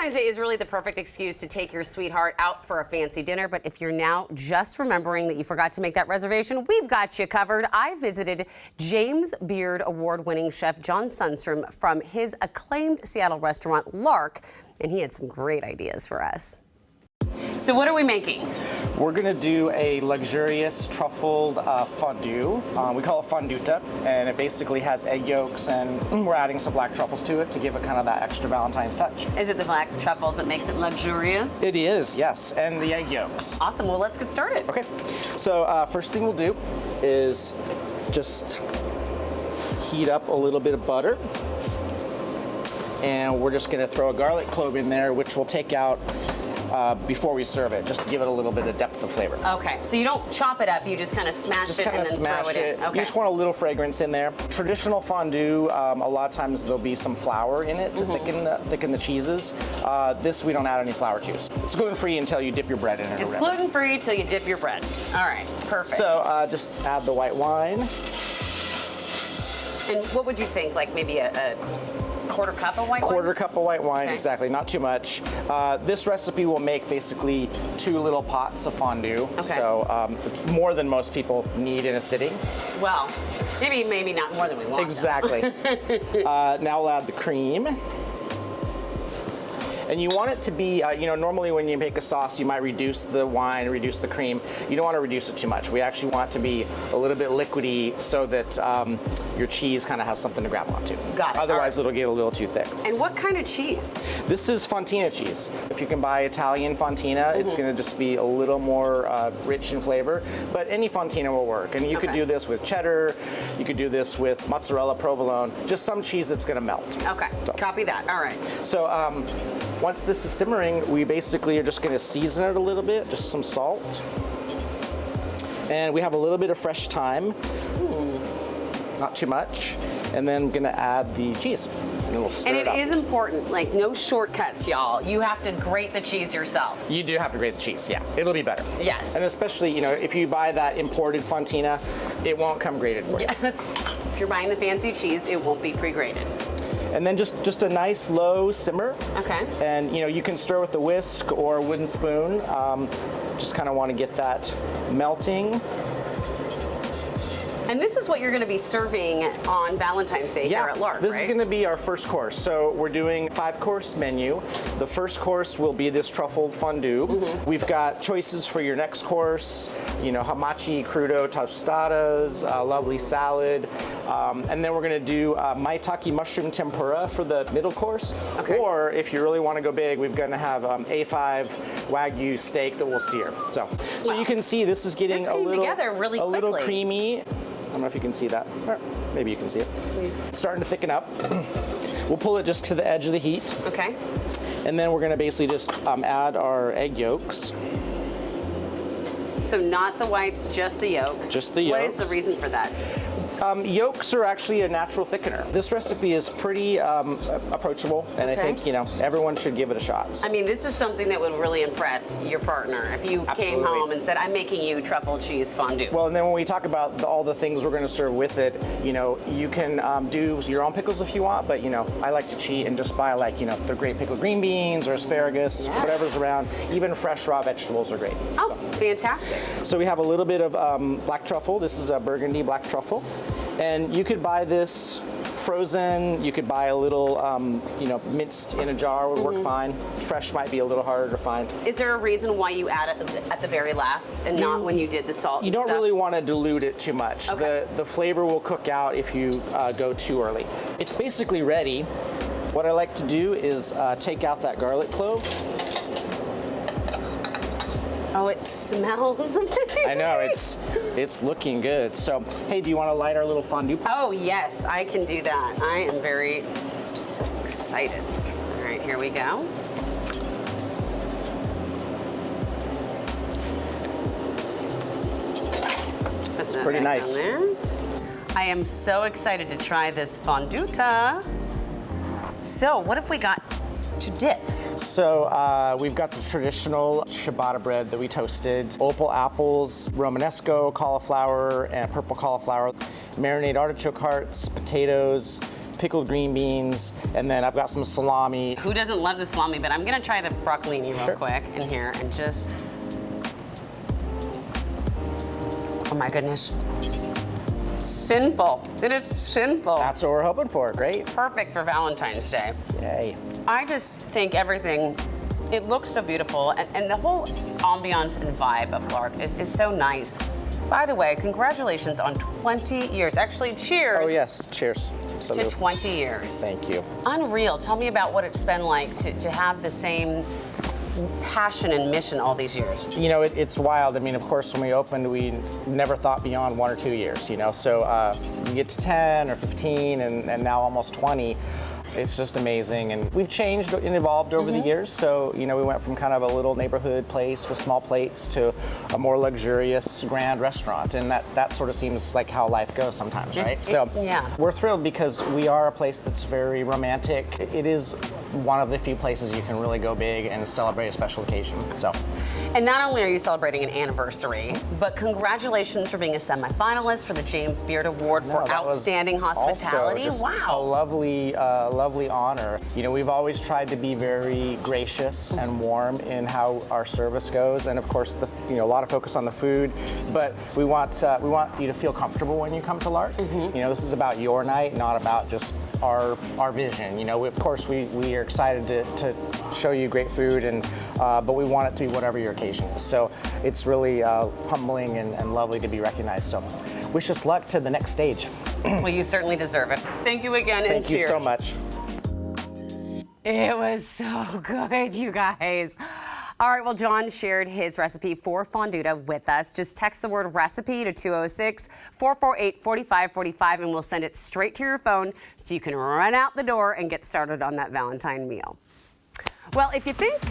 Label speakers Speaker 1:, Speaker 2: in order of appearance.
Speaker 1: Valentine's Day is really the perfect excuse to take your sweetheart out for a fancy dinner, but if you're now just remembering that you forgot to make that reservation, we've got you covered. I visited James Beard award-winning chef John Sundstrom from his acclaimed Seattle restaurant Lark, and he had some great ideas for us. So what are we making?
Speaker 2: We're going to do a luxurious truffled fondue. We call it fonduta, and it basically has egg yolks, and we're adding some black truffles to it to give it kind of that extra Valentine's touch.
Speaker 1: Is it the black truffles that makes it luxurious?
Speaker 2: It is, yes, and the egg yolks.
Speaker 1: Awesome. Well, let's get started.
Speaker 2: Okay, so first thing we'll do is just heat up a little bit of butter, and we're just going to throw a garlic clove in there, which we'll take out before we serve it, just to give it a little bit of depth of flavor.
Speaker 1: Okay, so you don't chop it up, you just kind of smash it and then throw it in. Okay.
Speaker 2: You just want a little fragrance in there. Traditional fondue, a lot of times there'll be some flour in it to thicken the cheeses. This we don't add any flour to. It's gluten-free until you dip your bread in it.
Speaker 1: It's gluten-free until you dip your bread. All right, perfect.
Speaker 2: So just add the white wine.
Speaker 1: And what would you think, like maybe a quarter cup of white wine?
Speaker 2: Quarter cup of white wine,
Speaker 1: okay.
Speaker 2: Exactly, not too much. This recipe will make basically 2 little pots of fondue,
Speaker 1: okay.
Speaker 2: So it's more than most people need in a sitting.
Speaker 1: Well, maybe not more than we want.
Speaker 2: Exactly. Now we'll add the cream. And you want it to be, normally when you make a sauce, you might reduce the wine, reduce the cream. You don't want to reduce it too much. We actually want it to be a little bit liquidy so that your cheese kind of has something to grab onto.
Speaker 1: Got it.
Speaker 2: Otherwise, it'll get a little too thick.
Speaker 1: And what kind of cheese?
Speaker 2: This is fontina cheese. If you can buy Italian fontina, it's going to just be a little more rich in flavor. But any fontina will work. And you could do this with cheddar. You could do this with mozzarella, provolone. Just some cheese that's going to melt.
Speaker 1: Okay, so. Copy that. All right.
Speaker 2: So once this is simmering, we basically are just going to season it a little bit, just some salt. And we have a little bit of fresh thyme. Not too much. And then I'm going to add the cheese. And then we'll stir it up.
Speaker 1: And it is important, like no shortcuts, y'all. You have to grate the cheese yourself.
Speaker 2: You do have to grate the cheese, yeah. It'll be better.
Speaker 1: Yes.
Speaker 2: And especially, if you buy that imported fontina, it won't come grated for you.
Speaker 1: Yeah, if you're buying the fancy cheese, it won't be pre-grated.
Speaker 2: And then just a nice low simmer.
Speaker 1: Okay.
Speaker 2: And you can stir with a whisk or a wooden spoon. Just kind of want to get that melting.
Speaker 1: And this is what you're going to be serving on Valentine's Day here at Lark,
Speaker 2: this is going to be our first course. So we're doing a 5-course menu. The first course will be this truffled fondue. We've got choices for your next course, hamachi, crudo, tostadas, lovely salad. And then we're going to do maitake mushroom tempura for the middle course.
Speaker 1: Okay.
Speaker 2: Or if you really want to go big, we're going to have A5 Wagyu steak that we'll sear. So you can see this is getting a little creamy. I don't know if you can see that. Or maybe you can see it. It's starting to thicken up. We'll pull it just to the edge of the heat.
Speaker 1: Okay.
Speaker 2: And then we're going to basically just add our egg yolks.
Speaker 1: So not the whites, just the yolks.
Speaker 2: Just the yolks.
Speaker 1: What is the reason for that?
Speaker 2: Yolks are actually a natural thickener. This recipe is pretty approachable, and I think everyone should give it a shot.
Speaker 1: I mean, this is something that would really impress your partner if you came home and said, "I'm making you truffle cheese fondue."
Speaker 2: Well, and then when we talk about all the things we're going to serve with it, you can do your own pickles if you want, but I like to cheat and just buy the great pickled green beans or asparagus, whatever's around. Even fresh raw vegetables are great.
Speaker 1: Oh, fantastic!
Speaker 2: So we have a little bit of black truffle. This is a burgundy black truffle. And you could buy this frozen, you could buy a little, minced in a jar would work fine. Fresh might be a little harder to find. Is
Speaker 1: there a reason why you add it at the very last and not when you did the salt
Speaker 2: You don't really want to dilute it too much. Okay. The flavor will cook out if you go too early. It's basically ready. What I like to do is take out that garlic clove.
Speaker 1: Oh, it smells amazing.
Speaker 2: I know, it's looking good. So, hey, do you want to light our little fondue pot?
Speaker 1: Oh, yes, I can do that. I am very excited. All right, here we go.
Speaker 2: It's pretty nice.
Speaker 1: I am so excited to try this fonduta. So, what have we got to dip?
Speaker 2: So we've got the traditional ciabatta bread that we toasted, opal apples, Romanesco cauliflower, and purple cauliflower, marinade artichoke hearts, potatoes, pickled green beans, and then I've got some salami.
Speaker 1: Who doesn't love the salami? But I'm gonna try the broccolini real quick in here and just. Oh my goodness. Sinful. It is sinful.
Speaker 2: That's what we're hoping for. Great.
Speaker 1: Perfect for Valentine's Day.
Speaker 2: Yay.
Speaker 1: I just think everything, it looks so beautiful, and the whole ambiance and vibe of Lark is so nice. By the way, congratulations on 20 years. Actually, cheers.
Speaker 2: Oh yes, cheers.
Speaker 1: To 20 years.
Speaker 2: Thank you.
Speaker 1: Unreal. Tell me about what it's been like to have the same passion and mission all these years.
Speaker 2: You know, it's wild. I mean, of course, when we opened, we never thought beyond 1 or 2 years, you know. So you get to 10 or 15 and now almost 20. It's just amazing, and we've changed and evolved over the years. So, you know, we went from kind of a little neighborhood place with small plates to a more luxurious grand restaurant, and that sort of seems like how life goes sometimes, right? So
Speaker 1: yeah.
Speaker 2: We're thrilled because we are a place that's very romantic. It is one of the few places you can really go big and celebrate a special occasion. So.
Speaker 1: And not only are you celebrating an anniversary, but congratulations for being a semifinalist for the James Beard Award for Outstanding Hospitality.
Speaker 2: Also just
Speaker 1: wow.
Speaker 2: a lovely honor. You know, we've always tried to be very gracious and warm in how our service goes, and of course, a lot of focus on the food. But we want you to feel comfortable when you come to Lark. You know, this is about your night, not about just our vision. You know, of course, we are excited to show you great food, and but we want it to be whatever your occasion is. So it's really humbling and lovely to be recognized. So wish us luck to the next stage.
Speaker 1: Well, you certainly deserve it. Thank you again, and
Speaker 2: Thank you
Speaker 1: cheers.
Speaker 2: so much.
Speaker 1: It was so good, you guys. All right, well, John shared his recipe for fonduta with us. Just text the word recipe to 206-448-4545, and we'll send it straight to your phone so you can run out the door and get started on that Valentine meal. Well, if you think